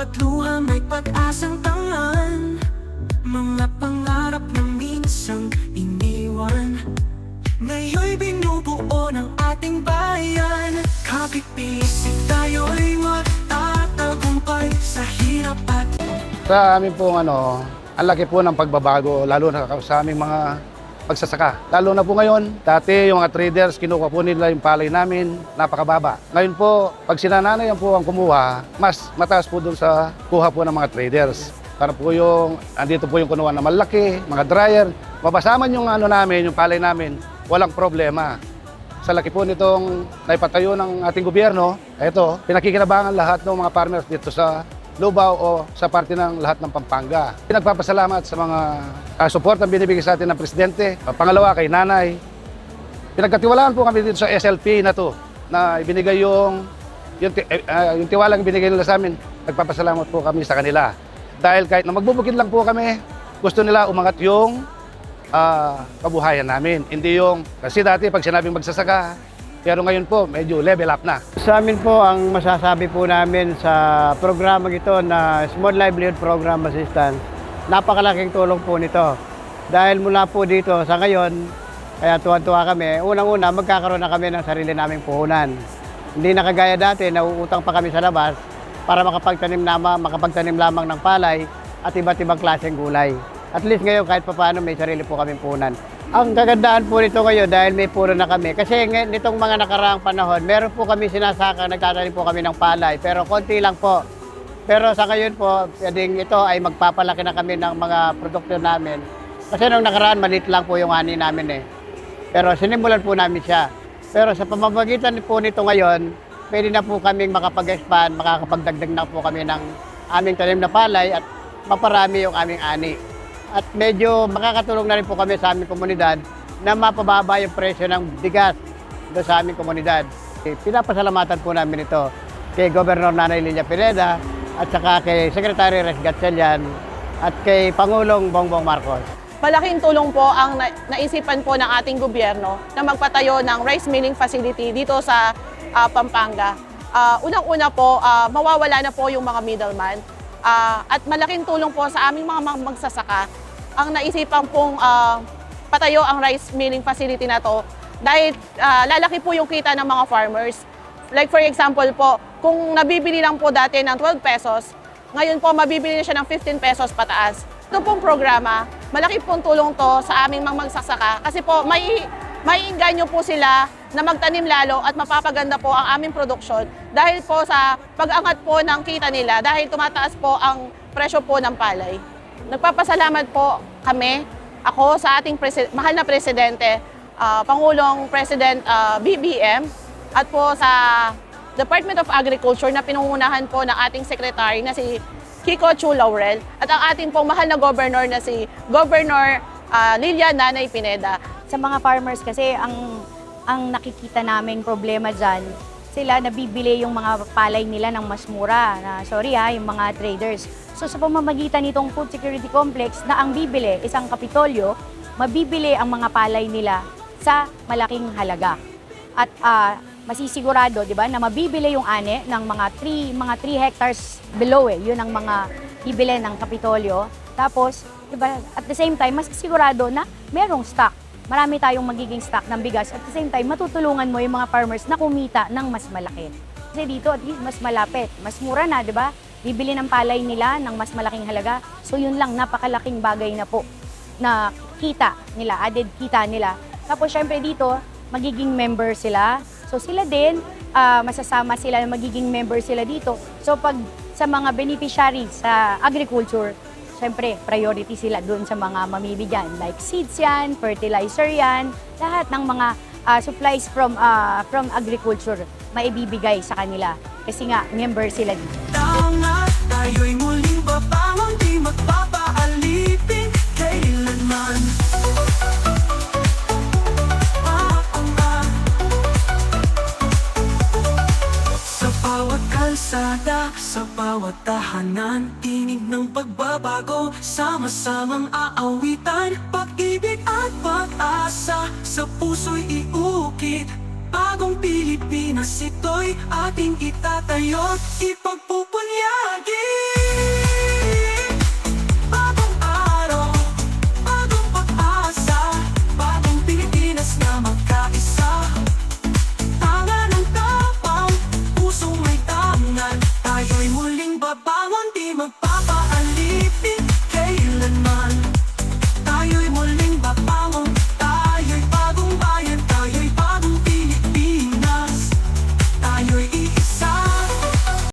bawat luha may pag-asang tangan, mga pangarap na minsang iniwan, ngayon'y binubuo ng ating bayan. Kapit-pisik tayo'y magtatagumpay sa hirap at Sa amin pong ang laki po ng pagbabago, lalo na sa aming mga pagsasaka. Lalo na po ngayon, dati yung mga traders, kinuha po nila yung palay namin, napakababa. Ngayon po, pag sinananayan po ang kumuha, mas mataas po dun sa kuha po ng mga traders. Para po yung, andito po yung kunuha na malaki, mga dryer, mabasaman yung namin, yung palay namin, walang problema. Sa laki po nitong naipatayo ng ating gobyerno, ito, pinakikinabangan lahat ng mga farmers dito sa Lubao o sa parte ng lahat ng Pampanga. Pinagpapasalamat sa mga support na binibigay sa atin ng Presidente. Pangalawa, kay Nanay. Pinagkatiwalaan po kami dito sa SLP na to, na ibinigay yung tiwalang ibinigay nila sa amin. Nagpapasalamat po kami sa kanila. Dahil kahit na magbubukid lang po kami, gusto nila umangat yung kabuhayan namin. Hindi yung, kasi dati pag sinabing magsasaka, pero ngayon po, medyo level up na. Sa amin po, ang masasabi po namin sa programa ito na Small Livelihood Program Assistance, napakalaking tulong po nito. Dahil mula po dito sa ngayon, kaya tuwan-tuwa kami, unang-una magkakaroon na kami ng sarili naming puhunan. Hindi na kagaya dati, nauutang pa kami sa labas para makapagtanim lamang ng palay at iba't ibang klaseng gulay. At least ngayon kahit papaano may sarili po kaming puhunan. Ang kagandaan po nito ngayon dahil may puro na kami. Kasi nitong mga nakaraang panahon, meron po kami sinasaka, nagtatanim po kami ng palay. Pero konti lang po. Pero sa ngayon po, pwedeng ito ay magpapalaki na kami ng mga produkto namin. Kasi nung nakaraan, maliit lang po yung ani namin eh. Pero sinimulan po namin siya. Pero sa pamamagitan po nito ngayon, pwede na po kaming makapag-expand, makakapagdagdag na po kami ng aming tanim na palay at maparami yung aming ani. At medyo makakatulong na rin po kami sa aming komunidad na mapababa yung presyo ng bigas doon sa aming komunidad. Pinapasalamatan po namin ito kay Governor Nanay Lilia Pineda at saka kay Secretary Res Gatchalian at kay Pangulong Bongbong Marcos. Malaking tulong po ang naisipan po ng ating gobyerno na magpatayo ng rice milling facility dito sa Pampanga. Unang-una po, mawawala na po yung mga middleman. At malaking tulong po sa aming mga magsasaka ang naisipan pong patayo ang rice milling facility na to dahil lalaki po yung kita ng mga farmers. Like for example po, kung nabibili lang po dati ng 12 pesos, ngayon po mabibili na siya ng 15 pesos pataas. Ito pong programa, malaki pong tulong to sa aming mga magsasaka kasi po maiinganyo po sila na magtanim lalo at mapapaganda po ang aming produksyon dahil po sa pag-angat po ng kita nila dahil tumataas po ang presyo po ng palay. Nagpapasalamat po kami, ako sa ating mahal na Presidente, Pangulong President BBM at po sa Department of Agriculture na pinungunahan po ng ating Secretary na si Kiko Chu Laurel at ang ating pong mahal na Governor na si Governor Lilia Nanay Pineda. Sa mga farmers kasi ang nakikita naming problema dyan, sila nabibili yung mga palay nila ng mas mura, yung mga traders. So sa pamamagitan nitong Food Security Complex na ang bibili, isang kapitolyo, mabibili ang mga palay nila sa malaking halaga. At masisigurado, di ba, na mabibili yung ani ng mga 3 hectares below yun ang mga bibili ng kapitolyo. Tapos, di ba, at the same time, mas sigurado na merong stock. Marami tayong magiging stock ng bigas. At the same time, matutulungan mo yung mga farmers na kumita ng mas malaki. Kasi dito, at least, mas malapit. Mas mura na, di ba? Bibili ng palay nila ng mas malaking halaga. So, yun lang, napakalaking bagay na po na kita nila, added kita nila. Tapos, syempre dito, magiging member sila. So, sila din, masasama sila, magiging member sila dito. So, pag sa mga beneficiaries sa agriculture, siyempre, priority sila doon sa mga mamibigyan. Like seeds yan, fertilizer yan, lahat ng mga supplies from agriculture maibibigay sa kanila. Kasi nga, member sila dito. tama, tayo'y muling babangon, di magpapaalipin kailanman. Sa bawat kalsada, sa bawat tahanan, tinig ng pagbabago, sama-samang aawitan, pag-ibig at pag-asa, sa puso'y iukit. Bagong Pilipinas ito'y ating itatayo't ipagpupunyagi.